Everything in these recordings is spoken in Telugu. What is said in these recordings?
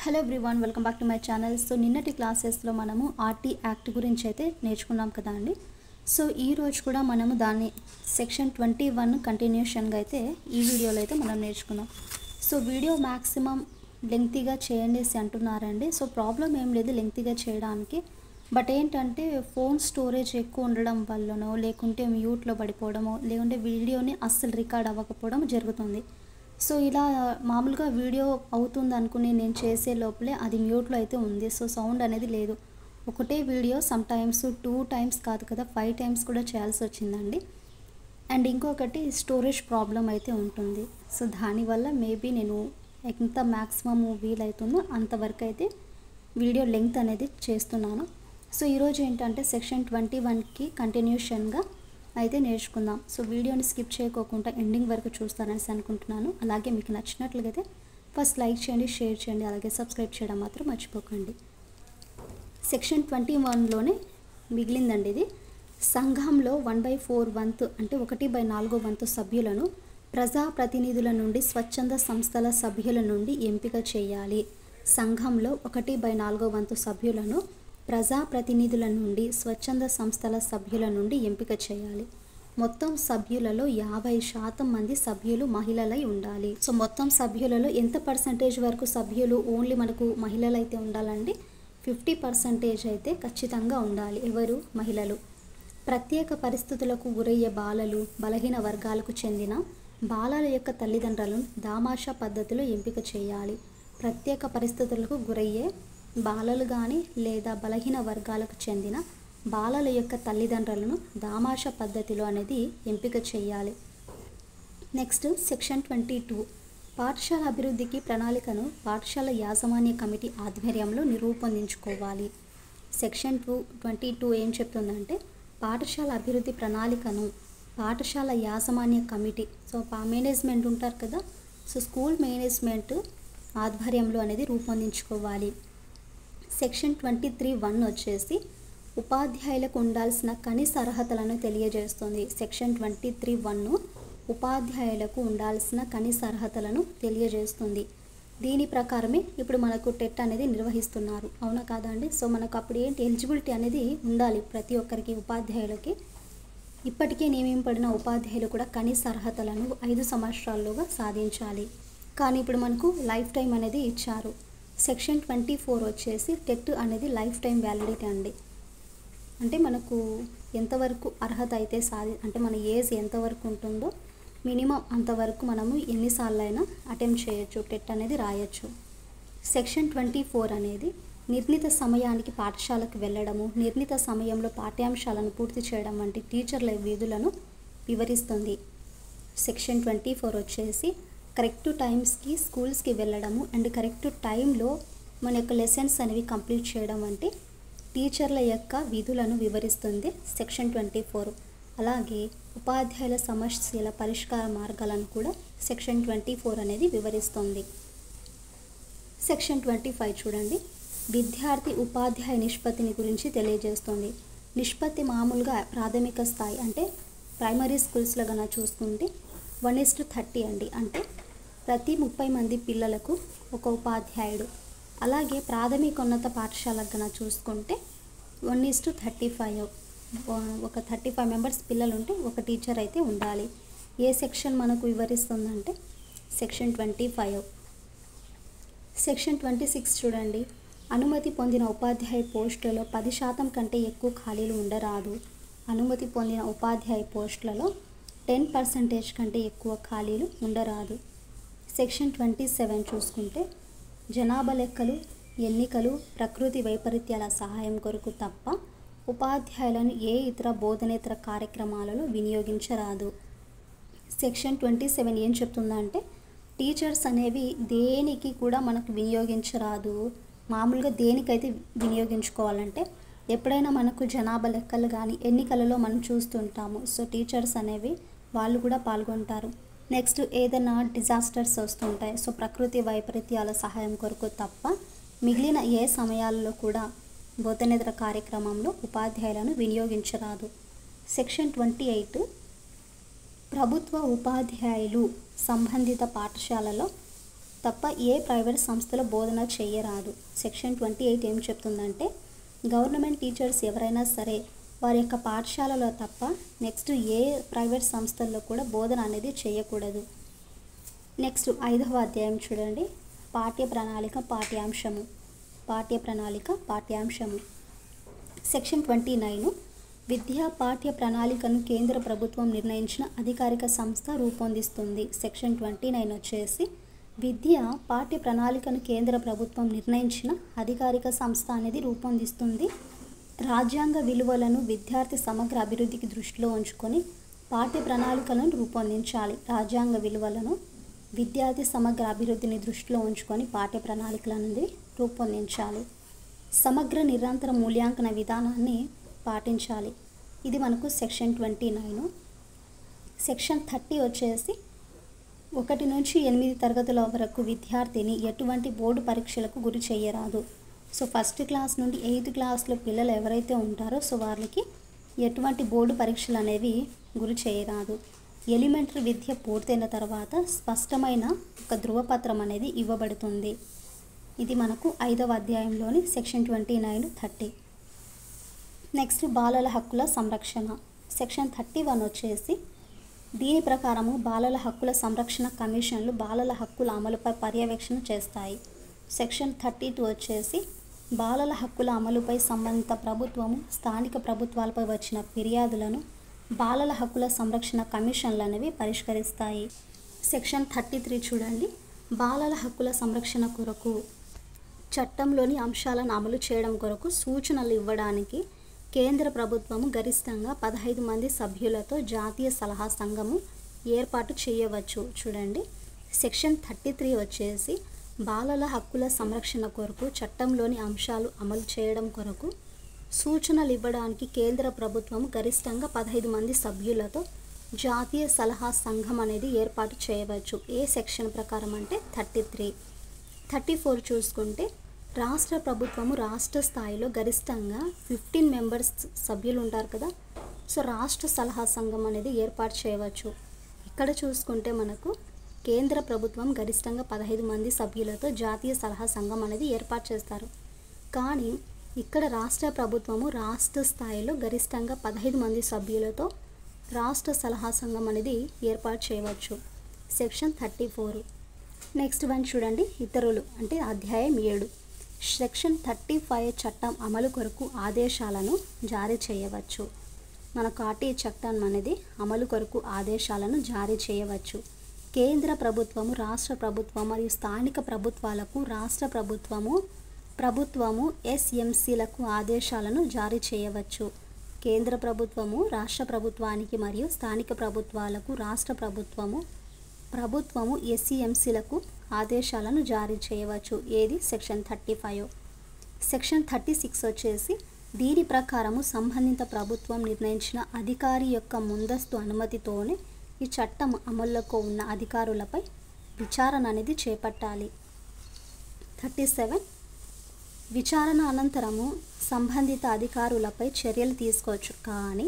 Hello everyone, welcome back to my channel. So నిన్నటి క్లాసెస్లో మనము ఆర్టీ యాక్ట్ గురించి అయితే నేర్చుకున్నాం కదా అండి. సో ఈరోజు కూడా మనము దాన్ని సెక్షన్ 21 కంటిన్యూషన్గా అయితే ఈ వీడియోలో అయితే మనం నేర్చుకున్నాం. సో వీడియో మ్యాక్సిమం లెంగ్తీగా చేయండి అంటున్నారండి. సో ప్రాబ్లం ఏం లేదు లెంగ్తీగా చేయడానికి, బట్ ఏంటంటే ఫోన్ స్టోరేజ్ ఎక్కువ ఉండడం వల్లనో లేకుంటే మ్యూట్లో పడిపోవడమో లేకుంటే వీడియోని అస్సలు రికార్డ్ అవ్వకపోవడం జరుగుతుంది. సో ఇలా మామూలుగా వీడియో అవుతుంది అనుకుని నేను చేసే లోపలే అది మ్యూట్లో అయితే ఉంది. సో సౌండ్ అనేది లేదు. ఒకటే వీడియో సమ్ టైమ్స్ 2 టైమ్స్ కాదు కదా 5 టైమ్స్ కూడా చేయాల్సి వచ్చిందండి. అండ్ ఇంకొకటి స్టోరేజ్ ప్రాబ్లం అయితే ఉంటుంది. సో దానివల్ల మేబీ నేను ఎంత మ్యాక్సిమం వీలవుతుందో అంతవరకు అయితే వీడియో లెంగ్త్ అనేది చేస్తున్నాను. సో ఈరోజు ఏంటంటే సెక్షన్ 21కి కంటిన్యూషన్గా అయితే నేర్చుకుందాం. సో వీడియోని స్కిప్ చేయకోకుండా ఎండింగ్ వరకు చూస్తారని అనుకుంటున్నాను. అలాగే మీకు నచ్చినట్లయితే ఫస్ట్ లైక్ చేయండి, షేర్ చేయండి, అలాగే సబ్స్క్రైబ్ చేయడం మాత్రం మర్చిపోకండి. సెక్షన్ 21లోనే మిగిలిందండి ఇది. సంఘంలో 1/4 వంతు అంటే 1/4 వంతు సభ్యులను ప్రజాప్రతినిధుల నుండి స్వచ్ఛంద సంస్థల సభ్యుల నుండి ఎంపిక చేయాలి. సంఘంలో 1/4 వంతు సభ్యులను ప్రజాప్రతినిధుల నుండి స్వచ్ఛంద సంస్థల సభ్యుల నుండి ఎంపిక చేయాలి. మొత్తం సభ్యులలో 50% మంది సభ్యులు మహిళలై ఉండాలి. సో మొత్తం సభ్యులలో ఎంత పర్సంటేజ్ వరకు సభ్యులు ఓన్లీ మనకు మహిళలు అయితే ఉండాలండి? 50% అయితే ఖచ్చితంగా ఉండాలి. ఎవరు? మహిళలు. ప్రత్యేక పరిస్థితులకు గురయ్యే బాలలు, బలహీన వర్గాలకు చెందిన బాలల యొక్క తల్లిదండ్రులను దామాషా పద్ధతిలో ఎంపిక చేయాలి. ప్రత్యేక పరిస్థితులకు గురయ్యే బాలలు కానీ లేదా బలహీన వర్గాలకు చెందిన బాలల యొక్క తల్లిదండ్రులను దామాషా పద్ధతిలో అనేది ఎంపిక చేయాలి. నెక్స్ట్ సెక్షన్ 22 పాఠశాల అభివృద్ధికి ప్రణాళికను పాఠశాల యాజమాన్య కమిటీ ఆధ్వర్యంలో రూపొందించుకోవాలి. సెక్షన్ 22 ఏం చెప్తుందంటే పాఠశాల అభివృద్ధి ప్రణాళికను పాఠశాల యాజమాన్య కమిటీ, సో మేనేజ్మెంట్ ఉంటారు కదా, సో స్కూల్ మేనేజ్మెంట్ ఆధ్వర్యంలో అనేది రూపొందించుకోవాలి. సెక్షన్ 23(1) వచ్చేసి ఉపాధ్యాయులకు ఉండాల్సిన కనీస అర్హతలను తెలియజేస్తుంది. సెక్షన్ 23(1) ఉపాధ్యాయులకు ఉండాల్సిన కనీస అర్హతలను తెలియజేస్తుంది. దీని ప్రకారమే ఇప్పుడు మనకు టెట్ అనేది నిర్వహిస్తున్నారు, అవునా కాదా అండి? సో మనకు అప్పుడు ఏంటి ఎలిజిబిలిటీ అనేది ఉండాలి ప్రతి ఒక్కరికి ఉపాధ్యాయులకి. ఇప్పటికే నియమింపబడిన ఉపాధ్యాయులు కూడా కనీస అర్హతలను 5 సంవత్సరాల్లోగా సాధించాలి. కానీ ఇప్పుడు మనకు లైఫ్ టైం అనేది ఇచ్చారు. సెక్షన్ 24 వచ్చేసి టెట్ అనేది లైఫ్ టైం వ్యాలిడిటీ అండి. అంటే మనకు ఎంతవరకు అర్హత అయితే అంటే మన ఏజ్ ఎంతవరకు ఉంటుందో మినిమం అంతవరకు మనము ఎన్నిసార్లు అయినా అటెంప్ట్ చేయొచ్చు, టెట్ అనేది రాయొచ్చు. సెక్షన్ 24 అనేది నిర్ణీత సమయానికి పాఠశాలకు వెళ్ళడము, నిర్ణీత సమయంలో పాఠ్యాంశాలను పూర్తి చేయడం వంటి టీచర్ల విధులను వివరిస్తుంది. సెక్షన్ 24 వచ్చేసి కరెక్ట్ టైమ్స్కి స్కూల్స్కి వెళ్ళడము అండ్ కరెక్ట్ టైంలో మన యొక్క లెసన్స్ అనేవి కంప్లీట్ చేయడం వంటి టీచర్ల యొక్క విధులను వివరిస్తుంది సెక్షన్ 24. అలాగే ఉపాధ్యాయుల సమస్యల పరిష్కార మార్గాలను కూడా సెక్షన్ 24 అనేది వివరిస్తుంది. సెక్షన్ 25 చూడండి, విద్యార్థి ఉపాధ్యాయ నిష్పత్తిని గురించి తెలియజేస్తుంది. నిష్పత్తి మామూలుగా ప్రాథమిక స్థాయి అంటే ప్రైమరీ స్కూల్స్లో కన్నా చూసుకుంటే 1:30 అండి. అంటే ప్రతి 30 మంది పిల్లలకు ఒక ఉపాధ్యాయుడు. అలాగే ప్రాథమికోన్నత పాఠశాలకు కన్నా చూసుకుంటే 1:35, ఒక 35 మెంబర్స్ పిల్లలు ఉంటే ఒక టీచర్ అయితే ఉండాలి. ఏ సెక్షన్ మనకు వివరిస్తుందంటే సెక్షన్ 25. సెక్షన్ 26 చూడండి, అనుమతి పొందిన ఉపాధ్యాయ పోస్టులలో 10% కంటే ఎక్కువ ఖాళీలు ఉండరాదు. అనుమతి పొందిన ఉపాధ్యాయ పోస్టులలో 10% కంటే ఎక్కువ ఖాళీలు ఉండరాదు. సెక్షన్ 27 చూసుకుంటే జనాభా లెక్కలు, ఎన్నికలు, ప్రకృతి వైపరీత్యాల సహాయం కొరకు తప్ప ఉపాధ్యాయులను ఏ ఇతర బోధనేతర కార్యక్రమాలలో వినియోగించరాదు. సెక్షన్ 27 ఏం చెప్తుందంటే టీచర్స్ అనేవి దేనికి కూడా మనకు వినియోగించరాదు. మామూలుగా దేనికైతే వినియోగించుకోవాలంటే ఎప్పుడైనా మనకు జనాభా లెక్కలు కానీ ఎన్నికలలో మనం చూస్తుంటాము. సో టీచర్స్ అనేవి వాళ్ళు కూడా పాల్గొంటారు. నెక్స్ట్ ఏదైనా డిజాస్టర్స్ వస్తుంటాయి, సో ప్రకృతి వైపరీత్యాల సహాయం కొరకు తప్ప మిగిలిన ఏ సమయాల్లో కూడా బోధనేతర కార్యక్రమంలో ఉపాధ్యాయులను వినియోగించరాదు. సెక్షన్ 28 ప్రభుత్వ ఉపాధ్యాయులు సంబంధిత పాఠశాలలో తప్ప ఏ ప్రైవేట్ సంస్థలో బోధన చేయరాదు. సెక్షన్ 28 ఏం చెప్తుందంటే గవర్నమెంట్ టీచర్స్ ఎవరైనా సరే వారి యొక్క పాఠశాలలో తప్ప నెక్స్ట్ ఏ ప్రైవేట్ సంస్థల్లో కూడా బోధన అనేది చేయకూడదు. నెక్స్ట్ 5వ అధ్యాయం చూడండి. పాఠ్య ప్రణాళిక పాఠ్యాంశము. సెక్షన్ 29 విద్యా పాఠ్య ప్రణాళికను కేంద్ర ప్రభుత్వం నిర్ణయించిన అధికారిక సంస్థ రూపొందిస్తుంది. సెక్షన్ 29 వచ్చేసి విద్యా పాఠ్య ప్రణాళికను కేంద్ర ప్రభుత్వం నిర్ణయించిన అధికారిక సంస్థ అనేది రూపొందిస్తుంది. రాజ్యాంగ విలువలను విద్యార్థి సమగ్ర అభివృద్ధికి దృష్టిలో ఉంచుకొని పాఠ్య ప్రణాళికలను రూపొందించాలి. రాజ్యాంగ విలువలను విద్యార్థి సమగ్ర అభివృద్ధిని దృష్టిలో ఉంచుకొని పాఠ్య ప్రణాళికలను రూపొందించాలి. సమగ్ర నిరంతర మూల్యాంకన విధానాన్ని పాటించాలి. ఇది మనకు సెక్షన్ 29. సెక్షన్ 30 వచ్చేసి 1 నుంచి 8 తరగతుల వరకు విద్యార్థిని ఎటువంటి బోర్డు పరీక్షలకు గురి చేయరాదు. సో 1st క్లాస్ నుండి 8th క్లాస్లో పిల్లలు ఎవరైతే ఉంటారో సో వాళ్ళకి ఎటువంటి బోర్డు పరీక్షలు అనేవి గురి చేయరాదు. ఎలిమెంటరీ విద్య పూర్తయిన తర్వాత స్పష్టమైన ఒక ధృవపత్రం అనేది ఇవ్వబడుతుంది. ఇది మనకు 5వ అధ్యాయంలోని సెక్షన్ 29, 30. నెక్స్ట్ బాలల హక్కుల సంరక్షణ. సెక్షన్ 31 వచ్చేసి దీని ప్రకారము బాలల హక్కుల సంరక్షణ కమిషన్లు బాలల హక్కుల అమలుపై పర్యవేక్షణ చేస్తాయి. సెక్షన్ 32 వచ్చేసి బాలల హక్కుల అమలుపై సంబంధిత ప్రభుత్వము స్థానిక ప్రభుత్వాలపై వచ్చిన ఫిర్యాదులను బాలల హక్కుల సంరక్షణ కమిషన్లు అనేవి పరిష్కరిస్తాయి. సెక్షన్ 33 చూడండి. బాలల హక్కుల సంరక్షణ కొరకు చట్టంలోని అంశాలను అమలు చేయడం కొరకు సూచనలు ఇవ్వడానికి కేంద్ర ప్రభుత్వము గరిష్టంగా 15 మంది సభ్యులతో జాతీయ సలహా సంఘము ఏర్పాటు చేయవచ్చు. చూడండి. సెక్షన్ 33 వచ్చేసి బాలల హక్కుల సంరక్షణ కొరకు చట్టంలోని అంశాలు అమలు చేయడం కొరకు సూచనలు ఇవ్వడానికి కేంద్ర ప్రభుత్వము గరిష్టంగా 15 మంది సభ్యులతో జాతీయ సలహా సంఘం అనేది ఏర్పాటు చేయవచ్చు. ఏ సెక్షన్ ప్రకారం అంటే 33. 34 చూసుకుంటే రాష్ట్ర ప్రభుత్వము రాష్ట్ర స్థాయిలో గరిష్టంగా 15 మెంబర్స్ సభ్యులు ఉంటారు కదా. సో రాష్ట్ర సలహా సంఘం అనేది ఏర్పాటు చేయవచ్చు. ఇక్కడ చూసుకుంటే మనకు కేంద్ర ప్రభుత్వం గరిష్టంగా 15 మంది సభ్యులతో జాతీయ సలహా సంఘం అనేది ఏర్పాటు చేస్తారు. కానీ ఇక్కడ రాష్ట్ర ప్రభుత్వము రాష్ట్ర స్థాయిలో గరిష్టంగా 15 మంది సభ్యులతో రాష్ట్ర సలహా సంఘం అనేది ఏర్పాటు చేయవచ్చు. సెక్షన్ 34. నెక్స్ట్ వన్ చూడండి. ఇతరులు అంటే అధ్యాయం 7. సెక్షన్ 35 చట్టం అమలు కొరకు ఆదేశాలను జారీ చేయవచ్చు. మనకు ఆర్టీ చట్టం అనేది అమలు కొరకు ఆదేశాలను జారీ చేయవచ్చు. కేంద్ర ప్రభుత్వము రాష్ట్ర ప్రభుత్వం మరియు స్థానిక ప్రభుత్వాలకు రాష్ట్ర ప్రభుత్వము ఎస్ఎంసీలకు ఆదేశాలను జారీ చేయవచ్చు. కేంద్ర ప్రభుత్వము రాష్ట్ర ప్రభుత్వానికి మరియు స్థానిక ప్రభుత్వాలకు రాష్ట్ర ప్రభుత్వము ఎస్ఎంసీలకు ఆదేశాలను జారీ చేయవచ్చు. ఏది సెక్షన్ 35. సెక్షన్ 36 వచ్చేసి దీని ప్రకారము సంబంధిత ప్రభుత్వం నిర్ణయించిన అధికారి యొక్క ముందస్తు అనుమతితోనే ఈ చట్టం అమల్లోకి ఉన్న అధికారులపై విచారణ అనేది చేపట్టాలి. 37 విచారణ అనంతరము సంబంధిత అధికారులపై చర్యలు తీసుకోవచ్చు. కానీ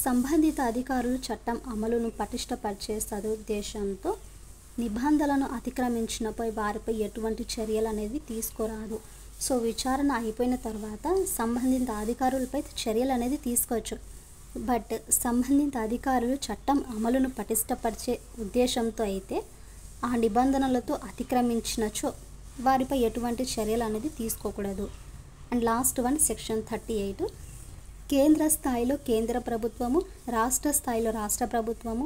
సంబంధిత అధికారులు చట్టం అమలును పటిష్టపరిచే సదుద్దేశంతో నిబంధనలను అతిక్రమించినపై వారిపై ఎటువంటి చర్యలు అనేది తీసుకోరాదు. సో విచారణ అయిపోయిన తర్వాత సంబంధిత అధికారులపై చర్యలు అనేది తీసుకోవచ్చు. బట్ సంబంధిత అధికారులు చట్టం అమలును పటిష్టపరిచే ఉద్దేశంతో అయితే ఆ నిబంధనలతో అతిక్రమించినచో వారిపై ఎటువంటి చర్యలు అనేది తీసుకోకూడదు. And last one section 38. కేంద్ర స్థాయిలో కేంద్ర ప్రభుత్వము రాష్ట్ర స్థాయిలో రాష్ట్ర ప్రభుత్వము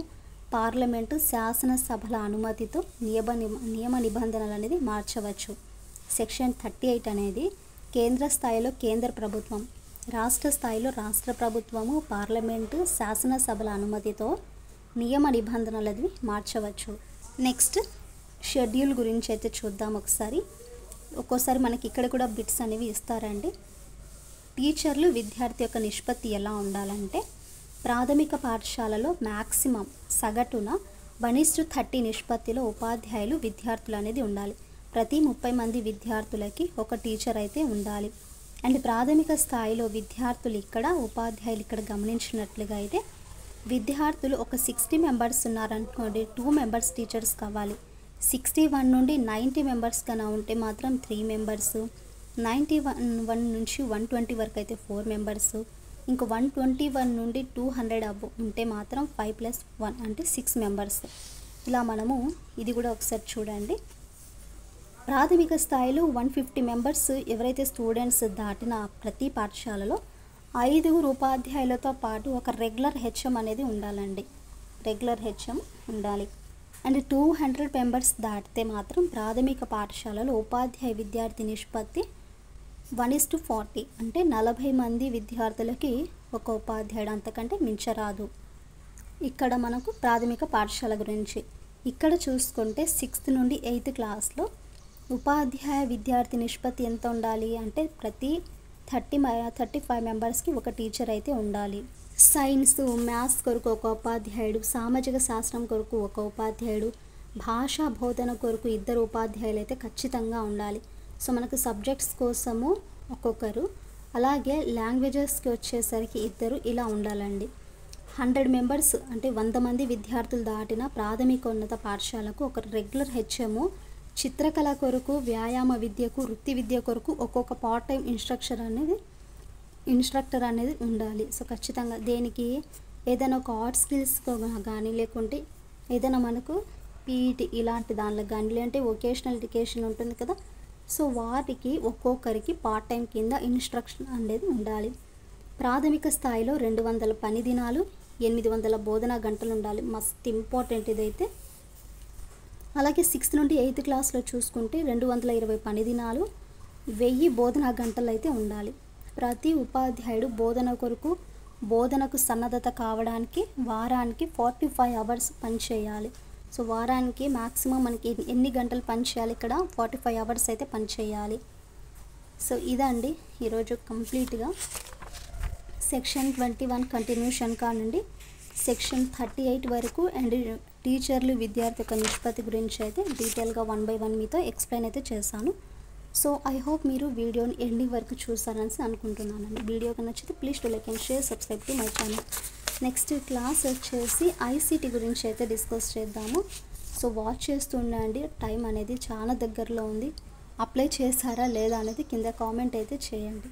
పార్లమెంటు శాసనసభల అనుమతితో నియమ నిబంధనలు అనేది మార్చవచ్చు. సెక్షన్ 38 అనేది కేంద్ర స్థాయిలో కేంద్ర ప్రభుత్వం రాష్ట్ర స్థాయిలో రాష్ట్ర ప్రభుత్వము పార్లమెంటు శాసనసభల అనుమతితో నియమ నిబంధనలని మార్చవచ్చు. నెక్స్ట్ షెడ్యూల్ గురించి అయితే చూద్దాం ఒకసారి. ఒక్కోసారి మనకి ఇక్కడ కూడా బిట్స్ అనేవి ఇస్తారండి. టీచర్లు విద్యార్థి యొక్క నిష్పత్తి ఎలా ఉండాలంటే ప్రాథమిక పాఠశాలలో మ్యాక్సిమం సగటున 1:30 నిష్పత్తిలో ఉపాధ్యాయులు విద్యార్థులు అనేది ఉండాలి. ప్రతి 30 మంది విద్యార్థులకి ఒక టీచర్ అయితే ఉండాలి. అండ్ ప్రాథమిక స్థాయిలో విద్యార్థులు ఇక్కడ ఉపాధ్యాయులు ఇక్కడ గమనించినట్లుగా అయితే విద్యార్థులు ఒక 60 మెంబర్స్ ఉన్నారనుకోండి 2 మెంబర్స్ టీచర్స్ కావాలి. 61 నుండి 90 మెంబర్స్ కన్నా ఉంటే మాత్రం 3 మెంబర్స్, 91 నుంచి 120 వరకు అయితే 4 మెంబర్స్, ఇంకా 121 నుండి 200 అబోవ్ ఉంటే మాత్రం 5+1 అంటే 6 మెంబర్స్. ఇలా మనము ఇది కూడా ఒకసారి చూడండి. ప్రాథమిక స్థాయిలో 150 మెంబర్స్ ఎవరైతే స్టూడెంట్స్ దాటిన ప్రతి పాఠశాలలో 5 ఉపాధ్యాయులతో పాటు ఒక రెగ్యులర్ హెచ్ఎం అనేది ఉండాలండి. రెగ్యులర్ హెచ్ఎం ఉండాలి. అండ్ 200 మెంబర్స్ దాటితే మాత్రం ప్రాథమిక పాఠశాలలో ఉపాధ్యాయ విద్యార్థి నిష్పత్తి 1:40 అంటే 40 మంది విద్యార్థులకి ఒక ఉపాధ్యాయుడు, అంతకంటే మించరాదు. ఇక్కడ మనకు ప్రాథమిక పాఠశాల గురించి. ఇక్కడ చూసుకుంటే 6th నుండి 8th క్లాస్లో ఉపాధ్యాయ విద్యార్థి నిష్పత్తి ఎంత ఉండాలి అంటే ప్రతి 35 మెంబర్స్కి ఒక టీచర్ అయితే ఉండాలి. సైన్స్, మ్యాథ్స్ కొరకు ఒక ఉపాధ్యాయుడు, సామాజిక శాస్త్రం కొరకు ఒక ఉపాధ్యాయుడు, భాషా బోధన కొరకు 2 ఉపాధ్యాయులు అయితే ఖచ్చితంగా ఉండాలి. సో మనకు సబ్జెక్ట్స్ కోసము ఒక్కొక్కరు, అలాగే లాంగ్వేజెస్కి వచ్చేసరికి 2 ఇలా ఉండాలండి. 100 మెంబర్స్ అంటే 100 మంది విద్యార్థులు దాటిన ప్రాథమిక ఉన్నత పాఠశాలకు ఒక రెగ్యులర్ హెచ్ఎము, చిత్రకళ కొరకు, వ్యాయామ విద్యకు, వృత్తి విద్య కొరకు ఒక్కొక్క పార్ట్ టైం ఇన్స్ట్రక్టర్ అనేది ఉండాలి. సో ఖచ్చితంగా దేనికి ఏదైనా ఒక ఆర్ట్ స్కిల్స్ కానీ, లేకుంటే ఏదైనా మనకు పీఈటీ ఇలాంటి దానిలో కానీ, లేదంటే వొకేషనల్ ఎడ్యుకేషన్ ఉంటుంది కదా, సో వాటికి ఒక్కొక్కరికి పార్ట్ టైం కింద ఇన్స్ట్రక్షన్ అనేది ఉండాలి. ప్రాథమిక స్థాయిలో 200 పని దినాలు, 800 బోధనా గంటలు ఉండాలి. మస్ట్ ఇంపార్టెంట్ ఇదైతే. అలాగే 6th నుండి 8th క్లాస్లో చూసుకుంటే 220 పని దినాలు, 1000 బోధనా గంటలు అయితే ఉండాలి. ప్రతి ఉపాధ్యాయుడు బోధనకు సన్నద్ధత కావడానికి వారానికి 45 అవర్స్ పనిచేయాలి. సో వారానికి మ్యాక్సిమం మనకి ఎన్ని గంటలు పని చేయాలి? ఇక్కడ 45 అవర్స్ అయితే పని చేయాలి. సో ఇదండి ఈరోజు కంప్లీట్గా సెక్షన్ 21 కంటిన్యూషన్ కానుండి సెక్షన్ 38 వరకు అండ్ టీచర్లు విద్యార్థి యొక్క నిష్పత్తి గురించి అయితే డీటెయిల్గా 1 by 1 మీతో ఎక్స్ప్లెయిన్ అయితే చేశాను. సో ఐ హోప్ మీరు వీడియోని ఎండింగ్ వరకు చూస్తారని అనుకుంటున్నానండి. వీడియో నచ్చితే please to like and share, subscribe to my channel. Next class వచ్చేసి ఐసీటీ గురించి అయితే డిస్కస్ చేద్దాము. సో వాచ్ చేస్తూ ఉండండి. టైం అనేది చాలా దగ్గరలో ఉంది. అప్లై చేశారా లేదా అనేది కింద కామెంట్ అయితే చేయండి.